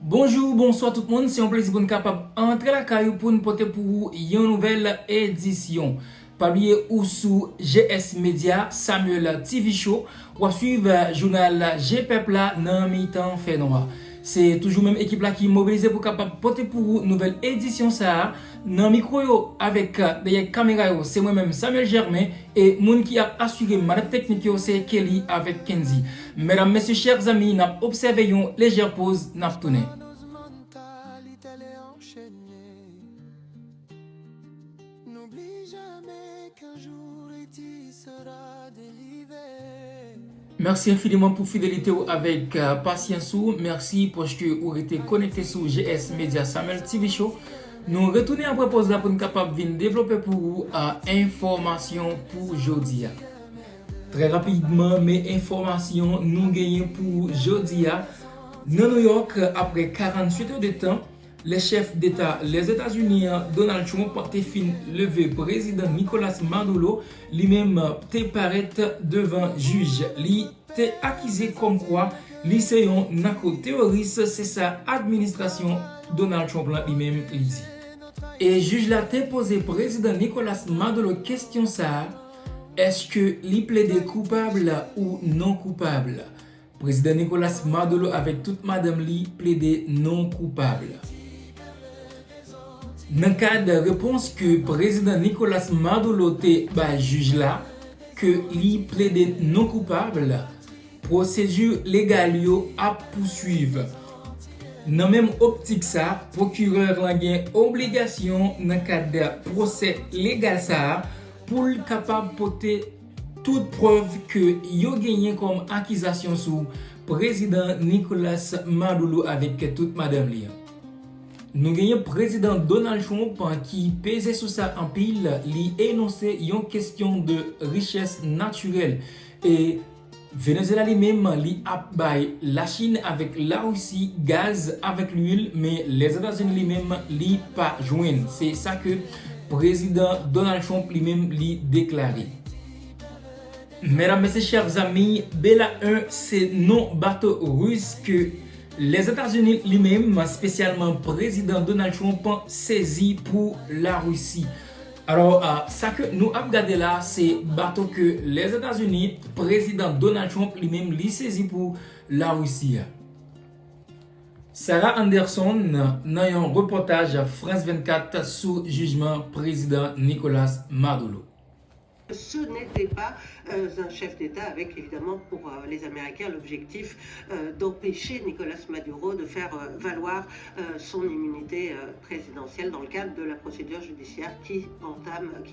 Bonjour, bonsoir tout le monde. C'est un plaisir pour nous capable entrer la caillou pour nous porter pour vous une nouvelle édition. Parmi ou sous GS Media, Samuel TV Show, ou suivre journal GPEP là dans mi-temps fait noir. C'est toujours même équipe là qui mobilisée pour capable porter pour vous nouvelle édition ça. Dans micro yo avec derrière caméra yo, c'est moi-même Samuel Germain et moun qui a assuré ma technique yo c'est Kelly avec Kenzie. Mesdames, messieurs, chers amis, n'a observé une légère pause, n'a tourné. Merci infiniment pour fidélité avec patience. Merci parce que vous êtes connecté sur GS Media Samuel TV Show. Nous retournons après pause là pour nous capable de développer pour vous information pour aujourd'hui. Très rapidement, mes informations nous gagnons pour aujourd'hui. Dans New York, après 48 heures de temps, les chefs d'État, les États-Unis, Donald Trump, a fin levé président Nicolas Maduro, lui-même te paraît devant juge. Lui te accusé comme quoi lui c'est un narco-terroriste, c'est sa administration Donald Trump lui-même dit. Et juge l'a te posé président Nicolas Maduro question ça, est-ce que lui plaide coupable ou non coupable? Président Nicolas Maduro avec toute madame li plaide non coupable. Dans le cas de réponse que président Nicolas Maduro te juge là que lui plaide non coupable, procédure légale à poursuivre. Dans la même optique ça, procureur a une obligation dans le cadre de procès légal ça pour capable porter toute preuve que yo gagné comme accusation sur président Nicolas Maduro avec toute madame li. Nous gagnons président Donald Trump qui pesait sur ça en pile, lui énoncé une question de richesse naturelle et Venezuela lui-même li a bay la Chine avec la Russie gaz avec l'huile mais les États-Unis lui-même li pas joindre. C'est ça que président Donald Trump lui-même li déclaré. Mesdames, messieurs, chers amis, Bella 1 c'est non bateau russe que les États-Unis lui-même, spécialement président Donald Trump, saisi pour la Russie. Alors, ça que nous avons regardé là, c'est bateau que les États-Unis, président Donald Trump lui-même, lui saisi pour la Russie. Sarah Anderson, dans un reportage France 24 sous jugement président Nicolas Maduro. Ce n'était pas un chef d'État avec évidemment pour les Américains l'objectif d'empêcher Nicolas Maduro de faire valoir son immunité présidentielle dans le cadre de la procédure judiciaire qui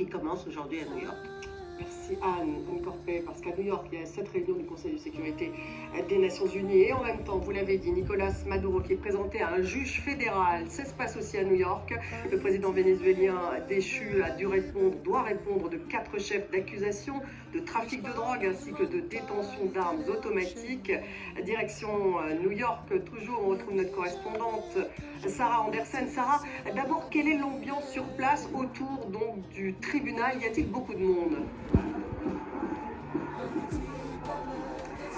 commence aujourd'hui à New York. Merci Anne Corpet, parce qu'à New York, il y a cette réunion du Conseil de sécurité des Nations Unies. Et en même temps, vous l'avez dit, Nicolas Maduro qui est présenté à un juge fédéral. Ça se passe aussi à New York. Le président vénézuélien déchu doit répondre de 4 chefs d'accusation de trafic de drogue ainsi que de détention d'armes automatiques. Direction New York, toujours, on retrouve notre correspondante Sarah Andersen. Sarah, d'abord, quelle est l'ambiance sur place autour donc, du tribunal? Y a-t-il beaucoup de monde?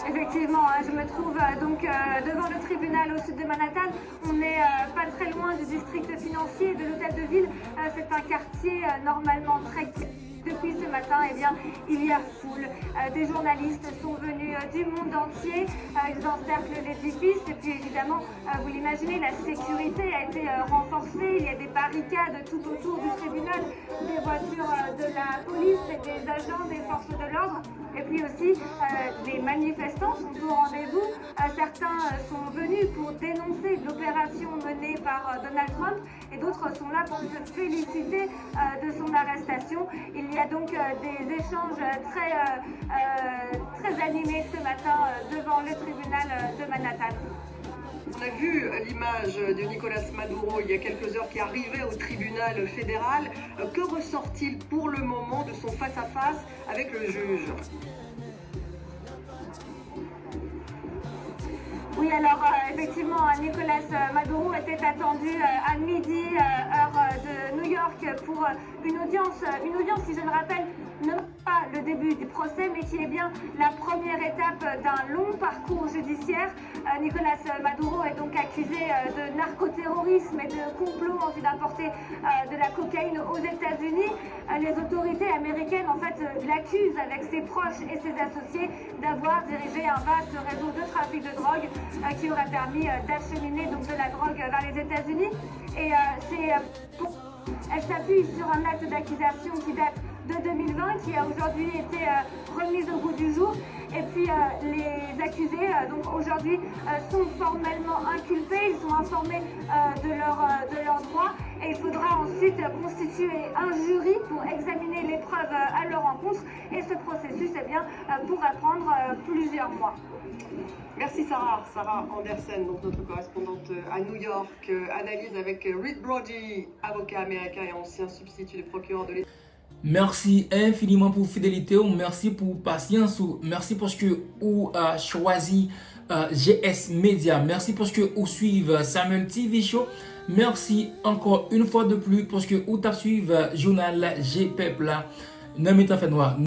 Effectivement, je me trouve donc devant le tribunal au sud de Manhattan. On n'est pas très loin du district financier de l'hôtel de ville. C'est un quartier normalement très... Depuis ce matin, eh bien, il y a foule. Des journalistes sont venus du monde entier. Ils encerclent l'édifice. Et puis évidemment, vous l'imaginez, la sécurité a été renforcée. Il y a des barricades tout autour du tribunal, des voitures de la police et des agents des forces de l'ordre. Et puis aussi, les manifestants sont au rendez-vous. Certains sont venus pour dénoncer l'opération menée par Donald Trump et d'autres sont là pour se féliciter de son arrestation. Il y a donc des échanges très animés ce matin devant le tribunal de Manhattan. On a vu l'image de Nicolas Maduro il y a quelques heures qui arrivait au tribunal fédéral. Que ressort-il pour le moment de son face-à-face avec le juge ? Oui, alors effectivement, Nicolas Maduro était attendu à midi, heure de New York, pour une audience qui, je le rappelle, ne marque pas le début du procès, mais qui est bien la première étape d'un long parcours judiciaire. Nicolas Maduro est donc accusé de narcoterrorisme et de complot en vue d'importer de la cocaïne aux États-Unis. Les autorités américaines, en fait, l'accusent avec ses proches et ses associés d'avoir dirigé un vaste réseau de trafic de drogue qui aurait permis d'acheminer donc de la drogue vers les États-Unis. Et elle s'appuie sur un acte d'accusation qui date de 2020, qui a aujourd'hui été remise au goût du jour. Et puis les accusés, donc aujourd'hui, sont formellement inculpés, ils sont informés de leurs droits. Et il faudra ensuite constituer un jury pour examiner les preuves à leur encontre. Et ce processus, eh bien, pourra prendre plusieurs mois. Merci Sarah Anderson, donc notre correspondante à New York, analyse avec Reed Brody, avocat américain et ancien substitut du procureur de l'État. Merci infiniment pour fidélité, merci pour patience, merci parce que vous avez choisi GS Media, merci parce que vous suivez Samuel TV Show, merci encore une fois de plus parce que vous suivez journal GPEPLA, noir.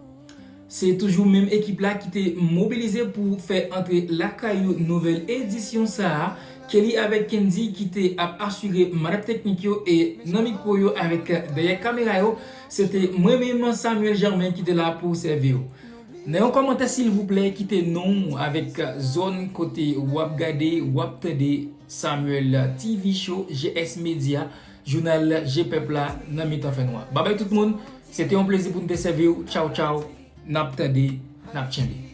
C'est toujours la même équipe là qui est mobilisée pour faire entrer la caillou nouvelle édition ça. Kelly avec Kenzie qui t'a assuré madame technique et Nami Koyo avec derrière caméra. C'était moi-même Samuel Germain qui était là pour servir. N'ayez un commentaire s'il vous plaît, quittez non avec zone côté web gade web td Samuel TV Show GS Media journal GPEPLA Nami noir. Bye bye tout le monde, c'était un plaisir pour nous servir. Ciao ciao. Nap tade, nap chembe.